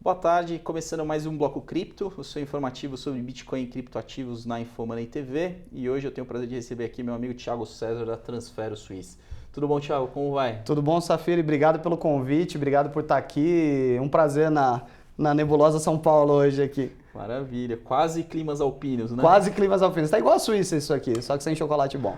Boa tarde, começando mais um Bloco Cripto, o seu informativo sobre Bitcoin e criptoativos na Infomoney TV. E hoje eu tenho o prazer de receber aqui meu amigo Thiago César da Transfero Suisse. Tudo bom, Thiago? Como vai? Tudo bom, Safiri? Obrigado pelo convite, obrigado por estar aqui. Um prazer na nebulosa São Paulo hoje aqui. Maravilha, quase climas alpinos, né? Quase climas alpinos. Tá igual a Suíça isso aqui, só que sem chocolate bom.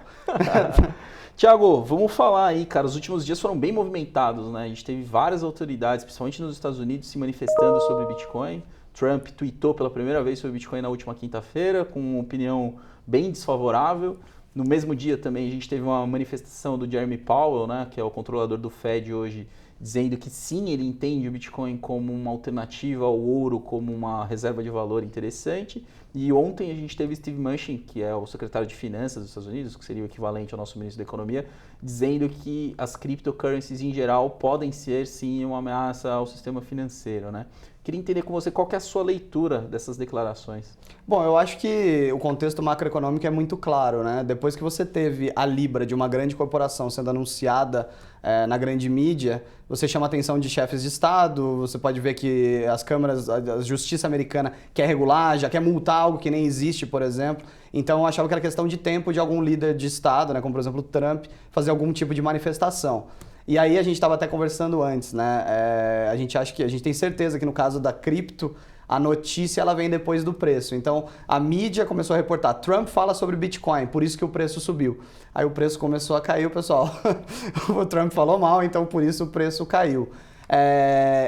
Tiago, vamos falar aí, cara. Os últimos dias foram bem movimentados, né? A gente teve várias autoridades, principalmente nos Estados Unidos, se manifestando sobre Bitcoin. Trump tweetou pela primeira vez sobre Bitcoin na última quinta-feira, com uma opinião bem desfavorável. No mesmo dia também a gente teve uma manifestação do Jeremy Powell, né, que é o controlador do Fed hoje, dizendo que sim, ele entende o Bitcoin como uma alternativa ao ouro, como uma reserva de valor interessante. E ontem a gente teve Steve Mnuchin, que é o secretário de Finanças dos Estados Unidos, que seria o equivalente ao nosso ministro da Economia, dizendo que as cryptocurrencies em geral podem ser sim uma ameaça ao sistema financeiro, né? Queria entender com você qual que é a sua leitura dessas declarações. Bom, eu acho que o contexto macroeconômico é muito claro, né? Depois que você teve a Libra de uma grande corporação sendo anunciada na grande mídia, você chama a atenção de chefes de Estado, você pode ver que as câmaras, a justiça americana quer regular, já quer multar algo que nem existe, por exemplo. Então eu achava que era questão de tempo de algum líder de Estado, né, como por exemplo o Trump, fazer algum tipo de manifestação. E aí a gente estava até conversando antes, né? A gente tem certeza que no caso da cripto, a notícia ela vem depois do preço. Então a mídia começou a reportar, Trump fala sobre Bitcoin, por isso que o preço subiu. Aí o preço começou a cair, o pessoal, o Trump falou mal, então por isso o preço caiu.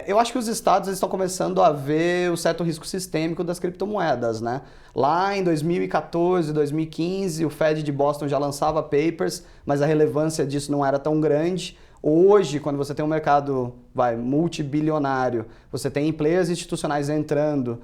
Eu acho que os estados estão começando a ver o certo risco sistêmico das criptomoedas, né? Lá em 2014, 2015, o Fed de Boston já lançava papers, mas a relevância disso não era tão grande. Hoje, quando você tem um mercado multibilionário, você tem players institucionais entrando,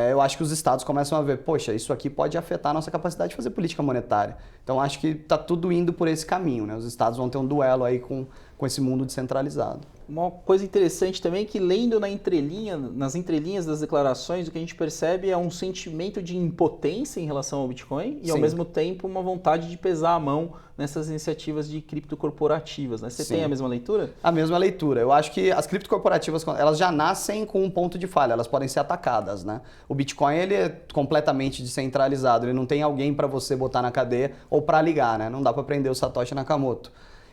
eu acho que os estados começam a ver, poxa, isso aqui pode afetar a nossa capacidade de fazer política monetária. Então, acho que está tudo indo por esse caminho, né? Os estados vão ter um duelo aí com esse mundo descentralizado. Uma coisa interessante também é que, lendo nas entrelinhas das declarações, o que a gente percebe é um sentimento de impotência em relação ao Bitcoin e, ao mesmo tempo, uma vontade de pesar a mão nessas iniciativas de criptocorporativas, né? Você tem a mesma leitura? A mesma leitura. Eu acho que as criptocorporativas, elas já nascem com um ponto de falha, elas podem ser atacadas, né? O Bitcoin, ele é completamente descentralizado, ele não tem alguém para você botar na cadeia ou para ligar, né? Não dá para prender o Satoshi Nakamoto.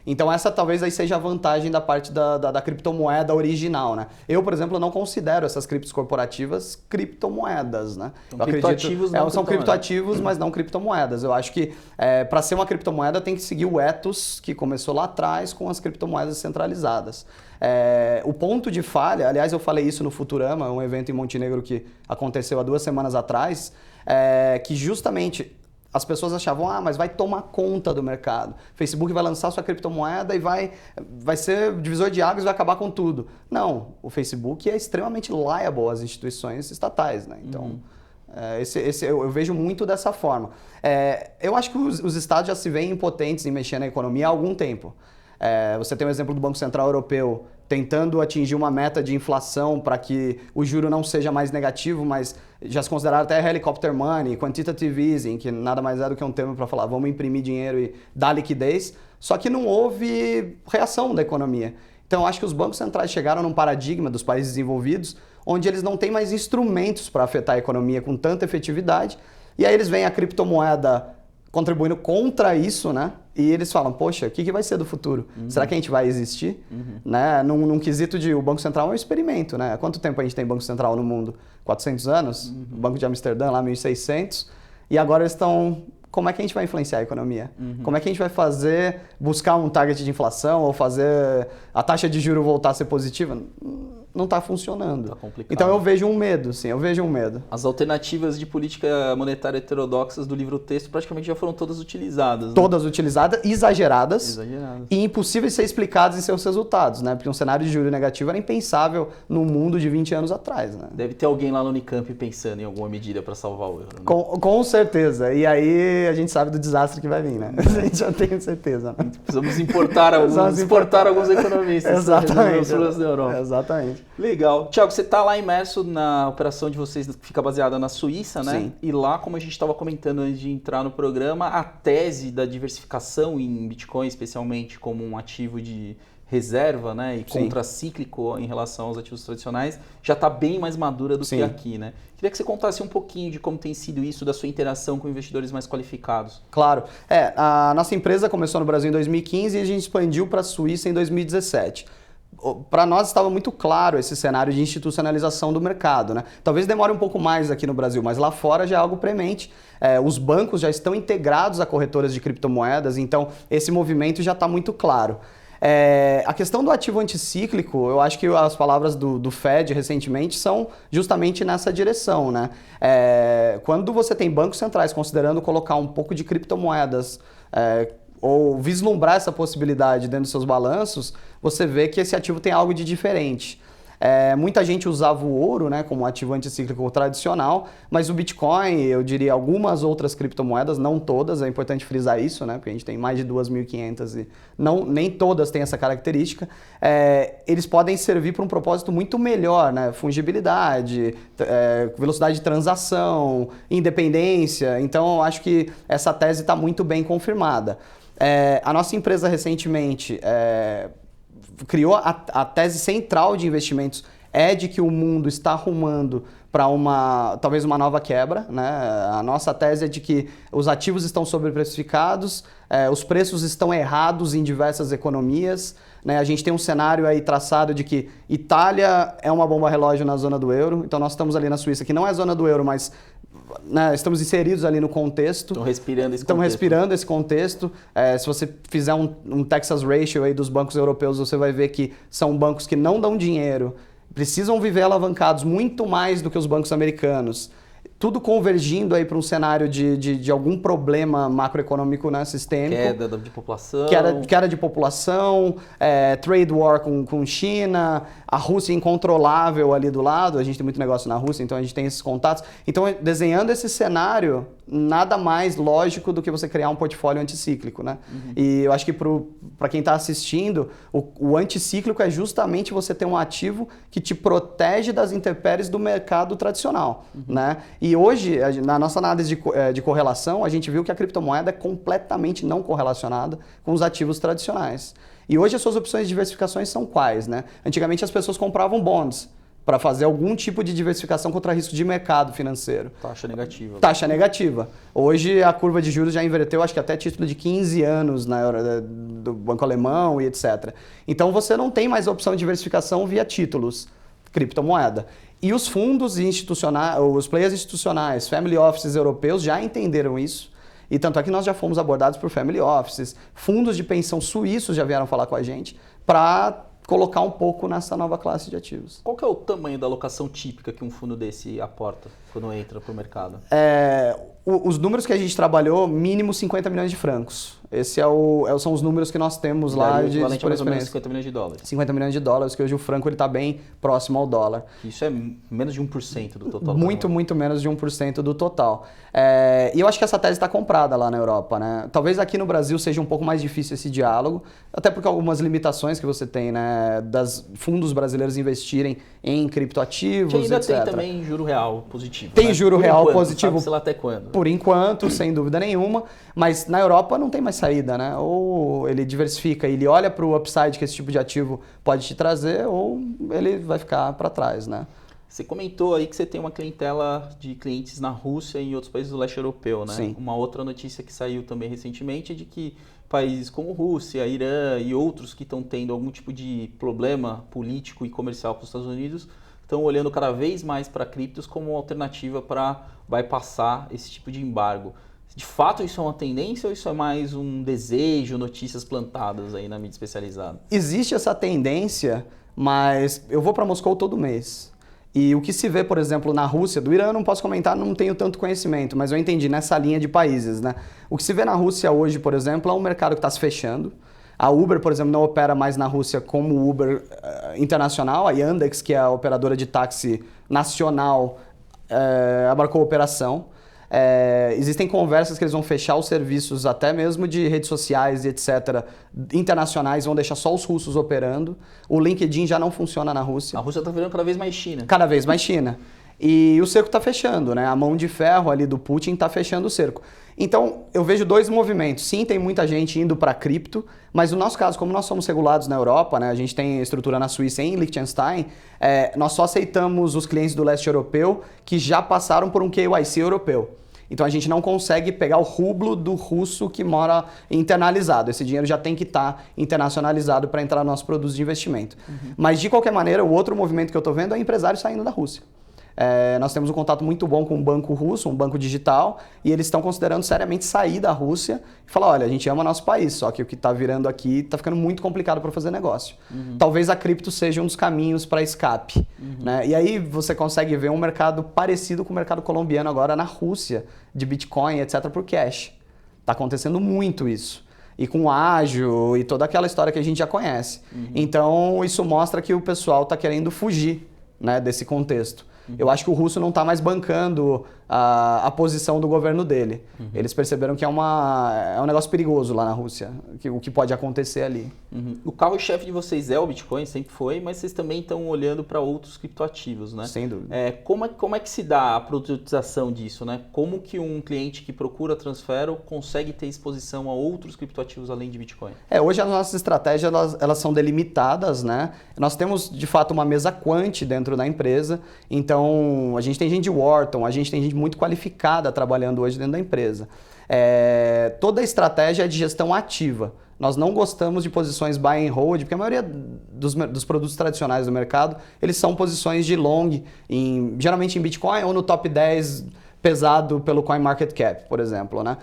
Então essa talvez aí seja a vantagem da parte da criptomoeda original, né? Eu, por exemplo, não considero essas criptos corporativas criptomoedas, né? São criptoativos, são criptoativos, mas não criptomoedas. Eu acho que para ser uma criptomoeda tem que seguir o ethos que começou lá atrás com as criptomoedas centralizadas. O ponto de falha, aliás, eu falei isso no Futurama, um evento em Montenegro que aconteceu há 2 semanas atrás, que justamente as pessoas achavam, mas vai tomar conta do mercado. Facebook vai lançar sua criptomoeda e vai ser divisor de águas e vai acabar com tudo. Não, o Facebook é extremamente liable às instituições estatais, né? Então, eu vejo muito dessa forma. Eu acho que os estados já se veem impotentes em mexer na economia há algum tempo. Você tem o exemplo do Banco Central Europeu tentando atingir uma meta de inflação para que o juro não seja mais negativo, mas já se consideraram até helicopter money, quantitative easing, que nada mais é do que um termo para falar vamos imprimir dinheiro e dar liquidez, só que não houve reação da economia. Então eu acho que os bancos centrais chegaram num paradigma dos países desenvolvidos onde eles não têm mais instrumentos para afetar a economia com tanta efetividade, e aí eles veem a criptomoeda contribuindo contra isso, né? E eles falam, poxa, o que vai ser do futuro? Será que a gente vai existir? Né? Num quesito de o Banco Central é um experimento, né? Há quanto tempo a gente tem Banco Central no mundo? 400 anos? O Banco de Amsterdã lá, 1600. E agora eles estão... Como é que a gente vai influenciar a economia? Como é que a gente vai buscar um target de inflação ou fazer a taxa de juros voltar a ser positiva? Não está funcionando. Tá complicado. Então eu vejo um medo, sim, eu vejo um medo. As alternativas de política monetária heterodoxas do livro-texto praticamente já foram todas utilizadas, né? Todas utilizadas, exageradas e impossíveis de ser explicadas em seus resultados, né? Porque um cenário de juros negativo era impensável no mundo de 20 anos atrás, né? Deve ter alguém lá no Unicamp pensando em alguma medida para salvar o euro, né? Com certeza. E aí a gente sabe do desastre que vai vir, né? A gente já tem certeza, né? Precisamos exportar alguns economistas. Exatamente. Da Europa. Exatamente. Legal. Tiago, você está lá imerso na operação de vocês que fica baseada na Suíça, né? Sim. E lá, como a gente estava comentando antes de entrar no programa, a tese da diversificação em Bitcoin, especialmente como um ativo de reserva, né, e Sim. contracíclico em relação aos ativos tradicionais, já está bem mais madura do Sim. que aqui, né? Queria que você contasse um pouquinho de como tem sido isso, da sua interação com investidores mais qualificados. Claro. A nossa empresa começou no Brasil em 2015 e a gente expandiu para a Suíça em 2017. Para nós estava muito claro esse cenário de institucionalização do mercado, né? Talvez demore um pouco mais aqui no Brasil, mas lá fora já é algo premente. Os bancos já estão integrados a corretoras de criptomoedas, então esse movimento já está muito claro. A questão do ativo anticíclico, eu acho que as palavras do Fed recentemente são justamente nessa direção, né? Quando você tem bancos centrais considerando colocar um pouco de criptomoedas ou vislumbrar essa possibilidade dentro dos seus balanços, você vê que esse ativo tem algo de diferente. Muita gente usava o ouro, né, como ativo anticíclico tradicional, mas o Bitcoin, eu diria algumas outras criptomoedas, não todas, é importante frisar isso, né, porque a gente tem mais de 2.500 e nem todas têm essa característica, eles podem servir para um propósito muito melhor, né, fungibilidade, velocidade de transação, independência, então eu acho que essa tese está muito bem confirmada. A nossa empresa recentemente criou a tese central de investimentos de que o mundo está arrumando para talvez uma nova quebra, né? A nossa tese é de que os ativos estão sobreprecificados, os preços estão errados em diversas economias, né? A gente tem um cenário aí traçado de que Itália é uma bomba relógio na zona do euro, então nós estamos ali na Suíça, que não é zona do euro, mas né, estamos inseridos ali no contexto. Estão respirando esse Estão contexto. respirando esse contexto. Se você fizer um Texas Ratio aí dos bancos europeus, você vai ver que são bancos que não dão dinheiro, precisam viver alavancados muito mais do que os bancos americanos. Tudo convergindo aí para um cenário de algum problema macroeconômico, né, sistêmico. Queda de população. Queda de população, trade war com China, a Rússia incontrolável ali do lado, a gente tem muito negócio na Rússia, então a gente tem esses contatos. Então, desenhando esse cenário, nada mais lógico do que você criar um portfólio anticíclico, né? Uhum. E eu acho que para quem está assistindo, o anticíclico é justamente você ter um ativo que te protege das intempéries do mercado tradicional, né? E hoje, na nossa análise de correlação, a gente viu que a criptomoeda é completamente não correlacionada com os ativos tradicionais. E hoje as suas opções de diversificações são quais, né? Antigamente as pessoas compravam bonds para fazer algum tipo de diversificação contra risco de mercado financeiro. Taxa negativa. Taxa negativa. Hoje a curva de juros já inverteu, acho que até título de 15 anos do Banco Alemão e etc. Então você não tem mais a opção de diversificação via títulos, criptomoeda. E os fundos institucionais, os players institucionais, family offices europeus já entenderam isso. E tanto é que nós já fomos abordados por family offices, fundos de pensão suíços já vieram falar com a gente para colocar um pouco nessa nova classe de ativos. Qual que é o tamanho da alocação típica que um fundo desse aporta quando entra para o mercado? Os números que a gente trabalhou, mínimo 50 milhões de francos. Esses são os números que nós temos lá de mais ou menos 50 milhões de dólares. 50 milhões de dólares, que hoje o franco está bem próximo ao dólar. Isso é menos de 1% do total. Muito menos de 1% do total. E eu acho que essa tese está comprada lá na Europa, né? Talvez aqui no Brasil seja um pouco mais difícil esse diálogo, até porque algumas limitações que você tem, né? Das fundos brasileiros investirem em criptoativos, que ainda etc. tem também juro real positivo. Tem, né? Juro real enquanto, positivo. Sabe, sei lá até quando. Por enquanto, sem dúvida nenhuma, mas na Europa não tem mais saída, né? Ou ele diversifica, ele olha para o upside que esse tipo de ativo pode te trazer, ou ele vai ficar para trás, né? Você comentou aí que você tem uma clientela de clientes na Rússia e em outros países do leste europeu, né? Sim. Uma outra notícia que saiu também recentemente é de que países como Rússia, Irã e outros que estão tendo algum tipo de problema político e comercial com os Estados Unidos estão olhando cada vez mais para criptos como uma alternativa para bypassar esse tipo de embargo. De fato isso é uma tendência ou isso é mais um desejo, notícias plantadas aí na mídia especializada? Existe essa tendência, mas eu vou para Moscou todo mês. E o que se vê, por exemplo, na Rússia, do Irã eu não posso comentar, não tenho tanto conhecimento, mas eu entendi nessa linha de países, né? O que se vê na Rússia hoje, por exemplo, é um mercado que está se fechando. A Uber, por exemplo, não opera mais na Rússia como Uber internacional. A Yandex, que é a operadora de táxi nacional, abarcou a operação. Existem conversas que eles vão fechar os serviços até mesmo de redes sociais e etc. internacionais, vão deixar só os russos operando. O LinkedIn já não funciona na Rússia. A Rússia está virando cada vez mais China. Cada vez mais China. e o cerco está fechando, né? A mão de ferro ali do Putin está fechando o cerco. Então, eu vejo dois movimentos. Sim, tem muita gente indo para cripto, mas no nosso caso, como nós somos regulados na Europa, né, a gente tem estrutura na Suíça e em Liechtenstein, nós só aceitamos os clientes do leste europeu que já passaram por um KYC europeu. Então a gente não consegue pegar o rublo do russo que mora internalizado. Esse dinheiro já tem que estar internacionalizado para entrar nos nossos produtos de investimento. Mas de qualquer maneira, o outro movimento que eu estou vendo é empresários saindo da Rússia. Nós temos um contato muito bom com um banco russo, um banco digital, e eles estão considerando seriamente sair da Rússia e falar, olha, a gente ama nosso país, só que o que está virando aqui está ficando muito complicado para fazer negócio. Talvez a cripto seja um dos caminhos para escape. Né? E aí você consegue ver um mercado parecido com o mercado colombiano agora na Rússia, de Bitcoin, etc., por cash. Está acontecendo muito isso. E com ágil e toda aquela história que a gente já conhece. Então, isso mostra que o pessoal está querendo fugir, né, desse contexto. Eu acho que o russo não está mais bancando a posição do governo dele. Eles perceberam que é um negócio perigoso lá na Rússia, o que pode acontecer ali. O carro-chefe de vocês é o Bitcoin, sempre foi, mas vocês também estão olhando para outros criptoativos, né? Sem dúvida. Como é que se dá a produtização disso, né? Como que um cliente que procura Transfero consegue ter exposição a outros criptoativos além de Bitcoin? Hoje as nossas estratégias elas são delimitadas, né? Nós temos de fato uma mesa quant dentro da empresa, então a gente tem gente de Wharton, a gente tem gente muito qualificada trabalhando hoje dentro da empresa. Toda a estratégia é de gestão ativa. Nós não gostamos de posições buy and hold, porque a maioria dos produtos tradicionais do mercado, eles são posições de long, geralmente em Bitcoin ou no top 10 pesado pelo CoinMarketCap, por exemplo. Né?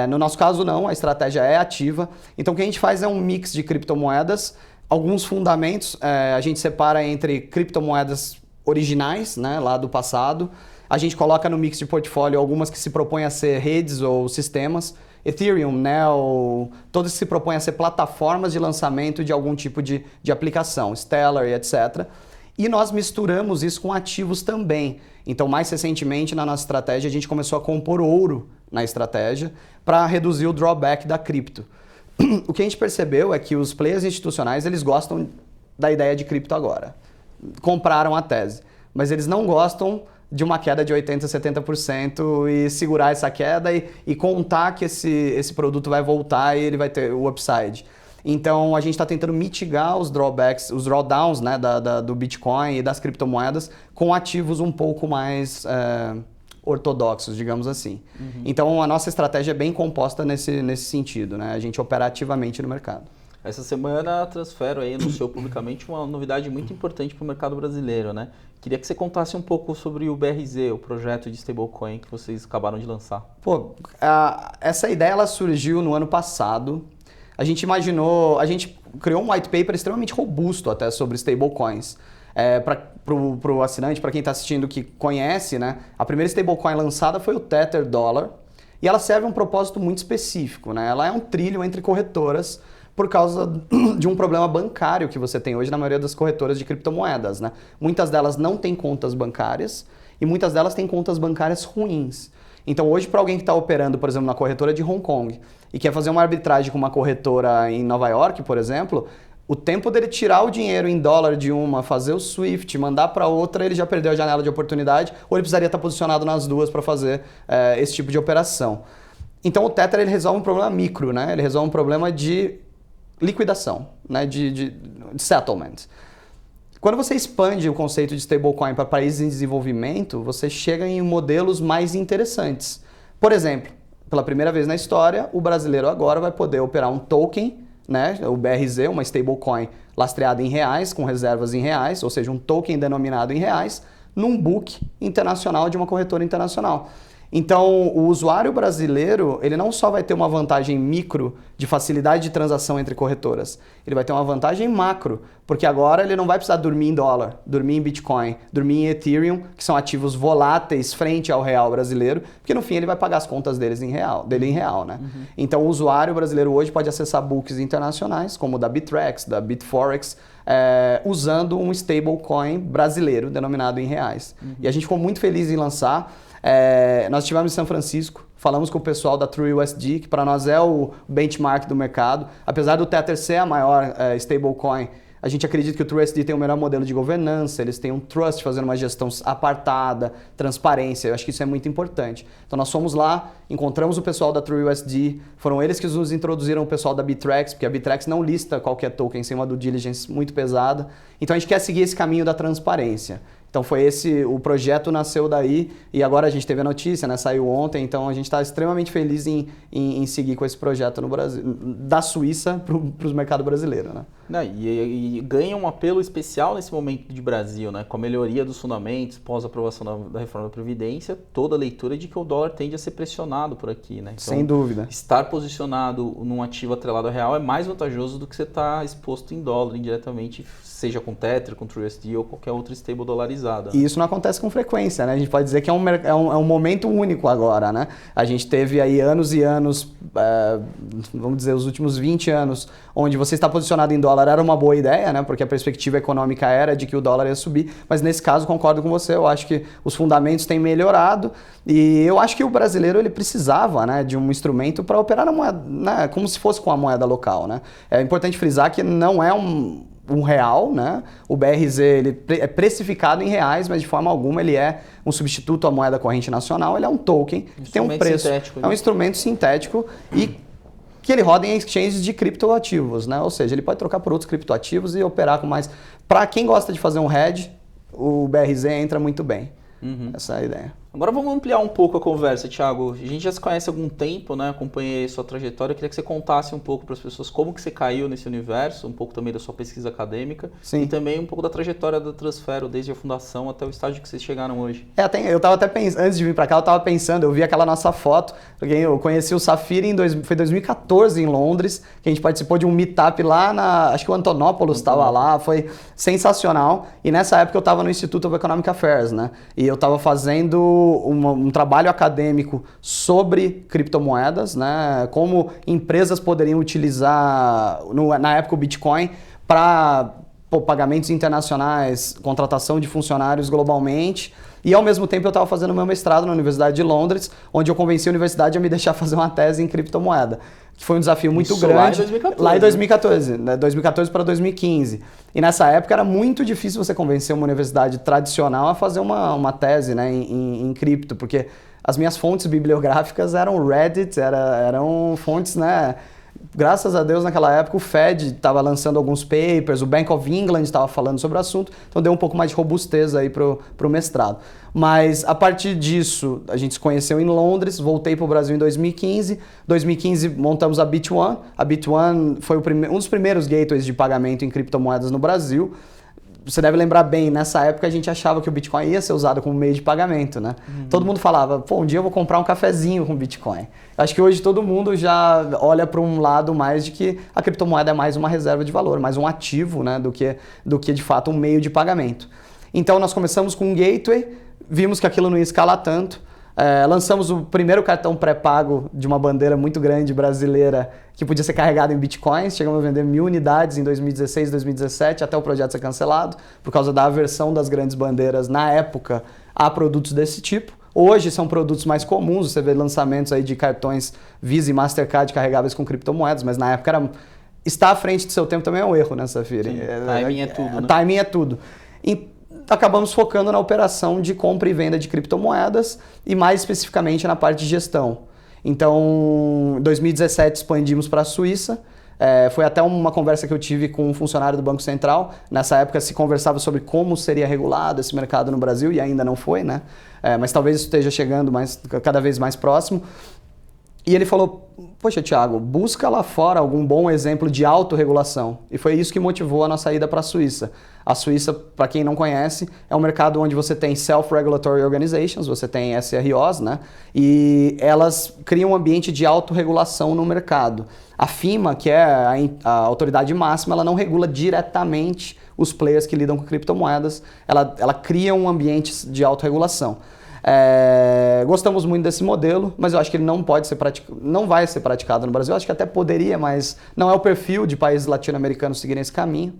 No nosso caso não, a estratégia é ativa. Então o que a gente faz é um mix de criptomoedas, alguns fundamentos, a gente separa entre criptomoedas originais, né, lá do passado. A gente coloca no mix de portfólio algumas que se propõem a ser redes ou sistemas. Ethereum, Neo, todos que se propõem a ser plataformas de lançamento de algum tipo de aplicação, Stellar e etc. E nós misturamos isso com ativos também. Então, mais recentemente, na nossa estratégia, a gente começou a compor ouro na estratégia para reduzir o drawback da cripto. O que a gente percebeu é que os players institucionais, eles gostam da ideia de cripto agora. Compraram a tese, mas eles não gostam de uma queda de 80%, 70% e segurar essa queda e contar que esse produto vai voltar e ele vai ter o upside. Então a gente está tentando mitigar os drawbacks, os drawdowns, né, do Bitcoin e das criptomoedas com ativos um pouco mais ortodoxos, digamos assim. Então a nossa estratégia é bem composta nesse sentido, né? A gente opera ativamente no mercado. Essa semana a Transfero aí anunciou publicamente uma novidade muito importante para o mercado brasileiro, né? Queria que você contasse um pouco sobre o BRZ, o projeto de stablecoin que vocês acabaram de lançar. Essa ideia ela surgiu no ano passado. A gente criou um white paper extremamente robusto até sobre stablecoins. Para o assinante, para quem está assistindo que conhece, né? A primeira stablecoin lançada foi o Tether Dollar e ela serve a um propósito muito específico, né? Ela é um trilho entre corretoras por causa de um problema bancário que você tem hoje na maioria das corretoras de criptomoedas, né? Muitas delas não têm contas bancárias e muitas delas têm contas bancárias ruins. Então hoje, para alguém que está operando, por exemplo, na corretora de Hong Kong e quer fazer uma arbitragem com uma corretora em Nova York, por exemplo, o tempo dele tirar o dinheiro em dólar de uma, fazer o SWIFT, mandar para outra, ele já perdeu a janela de oportunidade ou ele precisaria estar posicionado nas duas para fazer esse tipo de operação. Então o Tether ele resolve um problema micro, né? Ele resolve um problema de liquidação, né, de settlement. Quando você expande o conceito de stablecoin para países em desenvolvimento, você chega em modelos mais interessantes. Por exemplo, pela primeira vez na história, o brasileiro agora vai poder operar um token, né, o BRZ, uma stablecoin lastreada em reais, com reservas em reais, ou seja, um token denominado em reais, num book internacional de uma corretora internacional. Então, o usuário brasileiro, ele não só vai ter uma vantagem micro de facilidade de transação entre corretoras, ele vai ter uma vantagem macro, porque agora ele não vai precisar dormir em dólar, dormir em Bitcoin, dormir em Ethereum, que são ativos voláteis frente ao real brasileiro, porque no fim ele vai pagar as contas dele em real, né? Então, o usuário brasileiro hoje pode acessar books internacionais, como o da Bittrex, da Bitforex, usando um stablecoin brasileiro denominado em reais. E a gente ficou muito feliz em lançar. Nós estivemos em São Francisco, falamos com o pessoal da TrueUSD, que para nós é o benchmark do mercado. Apesar do Tether ser a maior stablecoin, A gente acredita que o TrueUSD tem o melhor modelo de governança, eles têm um trust fazendo uma gestão apartada, transparência, eu acho que isso é muito importante. Então nós fomos lá, encontramos o pessoal da TrueUSD, foram eles que nos introduziram o pessoal da Bittrex, porque a Bittrex não lista qualquer token sem uma due diligence muito pesada. Então a gente quer seguir esse caminho da transparência. Então foi esse, o projeto nasceu daí e agora a gente teve a notícia, né, saiu ontem, então a gente está extremamente feliz em seguir com esse projeto no Brasil, da Suíça para os mercados brasileiros, né? E ganha um apelo especial nesse momento de Brasil, né? Com a melhoria dos fundamentos, pós-aprovação da reforma da Previdência, toda a leitura de que o dólar tende a ser pressionado por aqui, né? Então, sem dúvida. Estar posicionado num ativo atrelado ao real é mais vantajoso do que você estar exposto em dólar indiretamente, seja com Tether, com TrueUSD ou qualquer outra stable dolarizada. E isso não acontece com frequência, né? A gente pode dizer que é um momento único agora, né? A gente teve aí anos e anos, vamos dizer, os últimos 20 anos, onde você está posicionado em dólar era uma boa ideia, né? Porque a perspectiva econômica era de que o dólar ia subir, mas nesse caso concordo com você, eu acho que os fundamentos têm melhorado e eu acho que o brasileiro ele precisava, né, de um instrumento para operar na moeda, né, como se fosse com a moeda local, né? É importante frisar que não é um real, né? O BRZ ele é precificado em reais, mas de forma alguma ele é um substituto à moeda corrente nacional, ele é um token que tem um preço, é um instrumento sintético e que ele roda em exchanges de criptoativos, né? Ou seja, ele pode trocar por outros criptoativos e operar com mais. Para quem gosta de fazer um hedge, o BRZ entra muito bem. Essa é a ideia. Agora vamos ampliar um pouco a conversa, Thiago. A gente já se conhece há algum tempo, né? Acompanhei sua trajetória. Eu queria que você contasse um pouco para as pessoas como que você caiu nesse universo, um pouco também da sua pesquisa acadêmica. Sim. E também um pouco da trajetória da Transfero, desde a fundação até o estágio que vocês chegaram hoje. Eu estava até pensando, antes de vir para cá, eu estava pensando, eu vi aquela nossa foto, porque eu conheci o Safira foi 2014 em Londres, que a gente participou de um meetup lá acho que o Antonopoulos estava lá, foi sensacional. E nessa época eu estava no Institute of Economic Affairs, né? E eu estava fazendo um trabalho acadêmico sobre criptomoedas, né? Como empresas poderiam utilizar, na época, o Bitcoin para pagamentos internacionais, contratação de funcionários globalmente. E, ao mesmo tempo, eu estava fazendo meu mestrado na Universidade de Londres, onde eu convenci a universidade a me deixar fazer uma tese em criptomoeda, que foi um desafio muito grande. Lá em 2014, né? 2014 para 2015. E nessa época era muito difícil você convencer uma universidade tradicional a fazer uma tese, né, em cripto, porque as minhas fontes bibliográficas eram Reddit, eram fontes, né? Graças a Deus, naquela época, o Fed estava lançando alguns papers, o Bank of England estava falando sobre o assunto, então deu um pouco mais de robustez aí pro mestrado. Mas, a partir disso, a gente se conheceu em Londres, voltei para o Brasil em 2015. 2015, montamos a Bit1. A Bit1 foi um dos primeiros gateways de pagamento em criptomoedas no Brasil. Você deve lembrar bem, nessa época a gente achava que o Bitcoin ia ser usado como meio de pagamento, né? Todo mundo falava, pô, um dia eu vou comprar um cafezinho com Bitcoin. Acho que hoje todo mundo já olha para um lado mais de que a criptomoeda é mais uma reserva de valor, mais um ativo, né, do que de fato um meio de pagamento. Então nós começamos com um gateway, vimos que aquilo não ia escalar tanto, lançamos o primeiro cartão pré-pago de uma bandeira muito grande brasileira que podia ser carregado em bitcoins. Chegamos a vender 1.000 unidades em 2016, 2017, até o projeto ser cancelado, por causa da aversão das grandes bandeiras na época a produtos desse tipo. Hoje são produtos mais comuns, você vê lançamentos aí de cartões Visa e Mastercard carregáveis com criptomoedas, mas na época estar à frente do seu tempo também é um erro, né, Safira? Timing é tudo, né? Timing é tudo. Acabamos focando na operação de compra e venda de criptomoedas e mais especificamente na parte de gestão. Então, em 2017 expandimos para a Suíça. Foi até uma conversa que eu tive com um funcionário do Banco Central. Nessa época se conversava sobre como seria regulado esse mercado no Brasil e ainda não foi, né? Mas talvez isso esteja chegando cada vez mais próximo. E ele falou, poxa, Thiago, busca lá fora algum bom exemplo de autorregulação. E foi isso que motivou a nossa ida para a Suíça. A Suíça, para quem não conhece, é um mercado onde você tem Self-Regulatory Organizations, você tem SROs, né? E elas criam um ambiente de autorregulação no mercado. A FINMA, que é a autoridade máxima, ela não regula diretamente os players que lidam com criptomoedas, ela cria um ambiente de autorregulação. Gostamos muito desse modelo, mas eu acho que ele não vai ser praticado no Brasil. Eu acho que até poderia, mas não é o perfil de países latino-americanos seguirem esse caminho.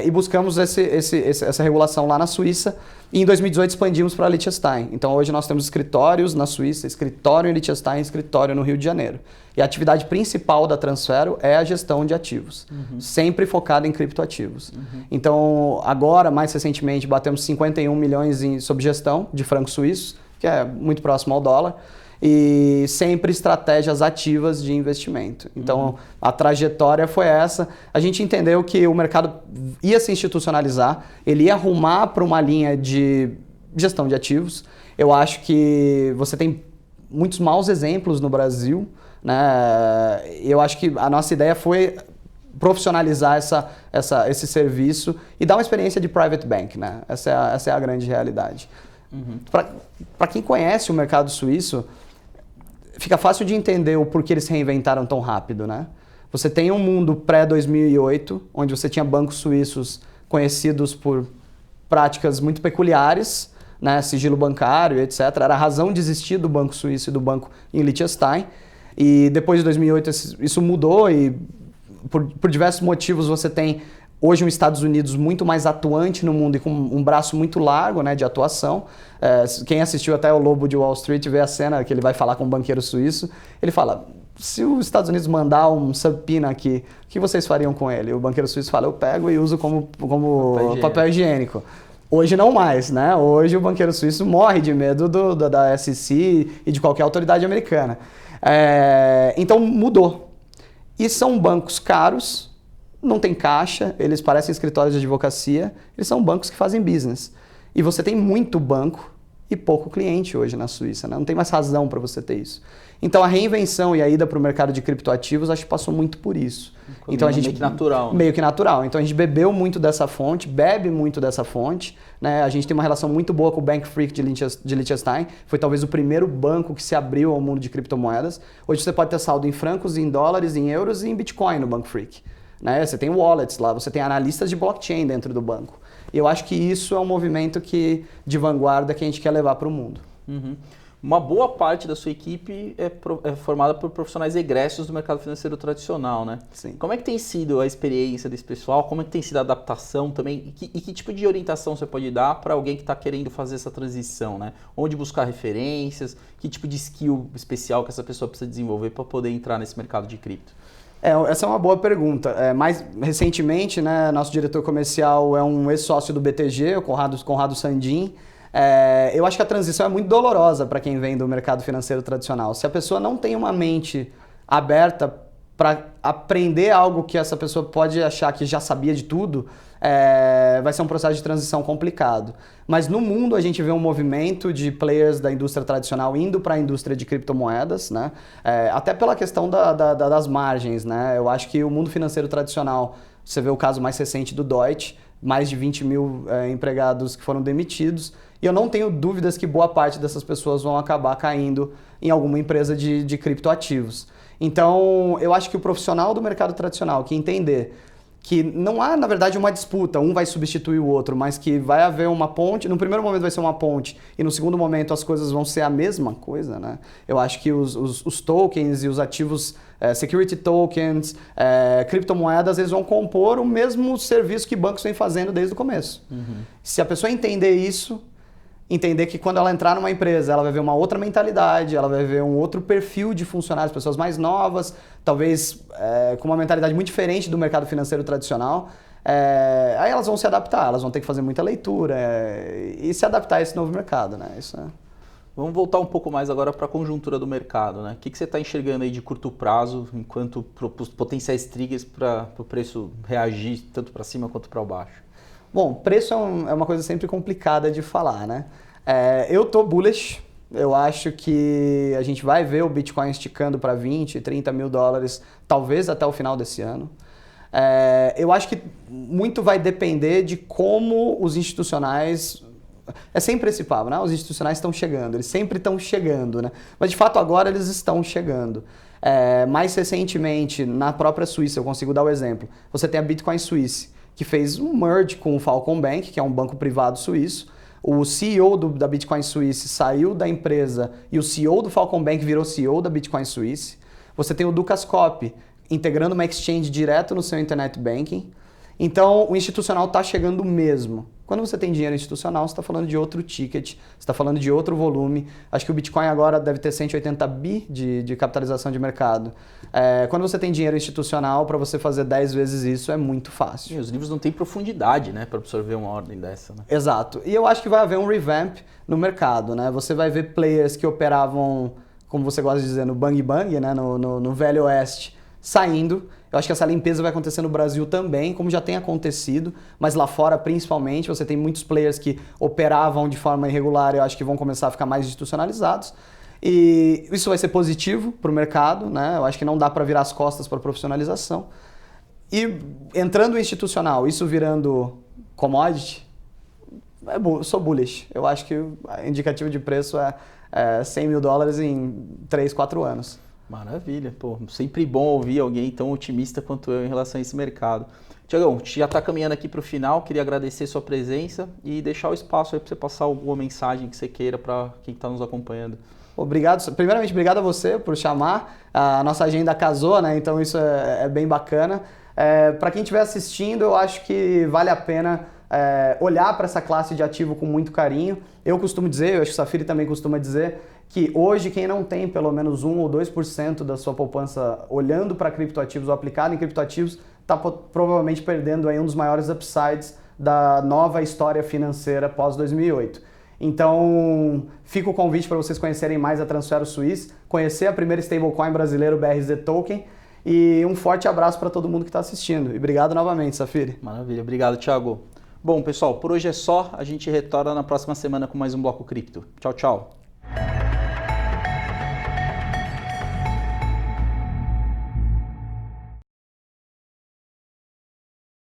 e buscamos essa regulação lá na Suíça. E em 2018 expandimos para Liechtenstein. Então hoje nós temos escritórios na Suíça, escritório em Liechtenstein, escritório no Rio de Janeiro. E a atividade principal da Transfero é a gestão de ativos, sempre focada em criptoativos. Então agora, mais recentemente, batemos 51 milhões sob gestão de francos suíços, que é muito próximo ao dólar, e sempre estratégias ativas de investimento. Então, a trajetória foi essa. A gente entendeu que o mercado ia se institucionalizar, ele ia arrumar para uma linha de gestão de ativos. Eu acho que você tem muitos maus exemplos no Brasil, né? Eu acho que a nossa ideia foi profissionalizar esse serviço e dar uma experiência de private bank, né? Essa é a grande realidade. Para quem conhece o mercado suíço, fica fácil de entender o porquê eles se reinventaram tão rápido, né? Você tem um mundo pré-2008, onde você tinha bancos suíços conhecidos por práticas muito peculiares, né? Sigilo bancário, etc. Era a razão de existir do banco suíço e do banco em Liechtenstein. E depois de 2008 isso mudou e por diversos motivos você tem hoje um Estados Unidos muito mais atuante no mundo e com um braço muito largo, né, de atuação. Quem assistiu até o Lobo de Wall Street vê a cena que ele vai falar com um banqueiro suíço. Ele fala, se os Estados Unidos mandar um subpoena aqui, o que vocês fariam com ele? O banqueiro suíço fala, eu pego e uso como papel higiênico. Hoje não mais, né? Hoje o banqueiro suíço morre de medo da SEC e de qualquer autoridade americana. Então mudou. E são bancos caros, não tem caixa, eles parecem escritórios de advocacia, eles são bancos que fazem business. E você tem muito banco e pouco cliente hoje na Suíça, né? Não tem mais razão para você ter isso. Então a reinvenção e a ida para o mercado de criptoativos acho que passou muito por isso. Então a gente meio que natural. Meio que natural. Então a gente bebeu muito dessa fonte, bebe muito dessa fonte, né? A gente tem uma relação muito boa com o Bank Freak de Liechtenstein. Foi talvez o primeiro banco que se abriu ao mundo de criptomoedas. Hoje você pode ter saldo em francos, em dólares, em euros e em Bitcoin no Bank Freak. Né? Você tem wallets lá, você tem analistas de blockchain dentro do banco. E eu acho que isso é um movimento de vanguarda que a gente quer levar para o mundo. Uma boa parte da sua equipe é formada por profissionais egressos do mercado financeiro tradicional, né? Sim. Como é que tem sido a experiência desse pessoal? Como é que tem sido a adaptação também? E que tipo de orientação você pode dar para alguém que está querendo fazer essa transição, né? Onde buscar referências? Que tipo de skill especial que essa pessoa precisa desenvolver para poder entrar nesse mercado de cripto? Essa é uma boa pergunta. Mais recentemente, né, nosso diretor comercial é um ex-sócio do BTG, o Conrado Sandin. Eu acho que a transição é muito dolorosa para quem vem do mercado financeiro tradicional. Se a pessoa não tem uma mente aberta para aprender algo que essa pessoa pode achar que já sabia de tudo, vai ser um processo de transição complicado. Mas no mundo a gente vê um movimento de players da indústria tradicional indo para a indústria de criptomoedas, né? Até pela questão das margens, né? Eu acho que o mundo financeiro tradicional, você vê o caso mais recente do Deutsche, mais de 20 mil empregados que foram demitidos, e eu não tenho dúvidas que boa parte dessas pessoas vão acabar caindo em alguma empresa de criptoativos. Então, eu acho que o profissional do mercado tradicional que entender que não há, na verdade, uma disputa, um vai substituir o outro, mas que vai haver uma ponte, no primeiro momento vai ser uma ponte e no segundo momento as coisas vão ser a mesma coisa, né? Eu acho que os tokens e os ativos, security tokens, criptomoedas, eles vão compor o mesmo serviço que bancos vêm fazendo desde o começo. Se a pessoa entender isso, entender que quando ela entrar numa empresa, ela vai ver uma outra mentalidade, ela vai ver um outro perfil de funcionários, pessoas mais novas, talvez com uma mentalidade muito diferente do mercado financeiro tradicional. Aí elas vão se adaptar, elas vão ter que fazer muita leitura e se adaptar a esse novo mercado, né? Vamos voltar um pouco mais agora para a conjuntura do mercado, né? O que você está enxergando aí de curto prazo, enquanto potenciais triggers para o preço reagir tanto para cima quanto para baixo? Bom, preço é uma coisa sempre complicada de falar, né? Eu tô bullish, eu acho que a gente vai ver o Bitcoin esticando para 20, 30 mil dólares, talvez até o final desse ano. Eu acho que muito vai depender de como os institucionais... É sempre esse papo, né? Os institucionais estão chegando, eles sempre estão chegando, né? Mas de fato agora eles estão chegando. Mais recentemente, na própria Suíça, eu consigo dar o exemplo, você tem a Bitcoin Suisse, que fez um merge com o Falcon Bank, que é um banco privado suíço. O CEO da Bitcoin Suisse saiu da empresa e o CEO do Falcon Bank virou CEO da Bitcoin Suisse. Você tem o Dukascop integrando uma exchange direto no seu internet banking. Então, o institucional está chegando mesmo. Quando você tem dinheiro institucional, você está falando de outro ticket, você está falando de outro volume. Acho que o Bitcoin agora deve ter 180 bi de capitalização de mercado. Quando você tem dinheiro institucional, para você fazer 10 vezes isso é muito fácil. E os livros não têm profundidade, né, para absorver uma ordem dessa, né? Exato. E eu acho que vai haver um revamp no mercado, né? Você vai ver players que operavam, como você gosta de dizer, no bang bang, né? no Velho Oeste, saindo. Eu acho que essa limpeza vai acontecer no Brasil também, como já tem acontecido, mas lá fora principalmente, você tem muitos players que operavam de forma irregular, eu acho que vão começar a ficar mais institucionalizados. E isso vai ser positivo para o mercado, né? Eu acho que não dá para virar as costas para a profissionalização. E entrando institucional, isso virando commodity, eu sou bullish. Eu acho que o indicativo de preço é 100 mil dólares em 3, 4 anos. Maravilha, pô, sempre bom ouvir alguém tão otimista quanto eu em relação a esse mercado. Tiagão, a gente já está caminhando aqui para o final, queria agradecer sua presença e deixar o espaço aí para você passar alguma mensagem que você queira para quem está nos acompanhando. Obrigado, primeiramente obrigado a você por chamar, a nossa agenda casou, né? Então isso é bem bacana. Para quem estiver assistindo, eu acho que vale a pena olhar para essa classe de ativo com muito carinho. Eu costumo dizer, eu acho que o Safiri também costuma dizer, que hoje quem não tem pelo menos 1 ou 2% da sua poupança olhando para criptoativos ou aplicado em criptoativos, está provavelmente perdendo aí um dos maiores upsides da nova história financeira pós-2008. Então, fica o convite para vocês conhecerem mais a Transfero Suisse, conhecer a primeira stablecoin brasileira, o BRZ Token, e um forte abraço para todo mundo que está assistindo. E obrigado novamente, Safiri. Maravilha, obrigado, Thiago. Bom, pessoal, por hoje é só. A gente retorna na próxima semana com mais um Bloco Cripto. Tchau, tchau.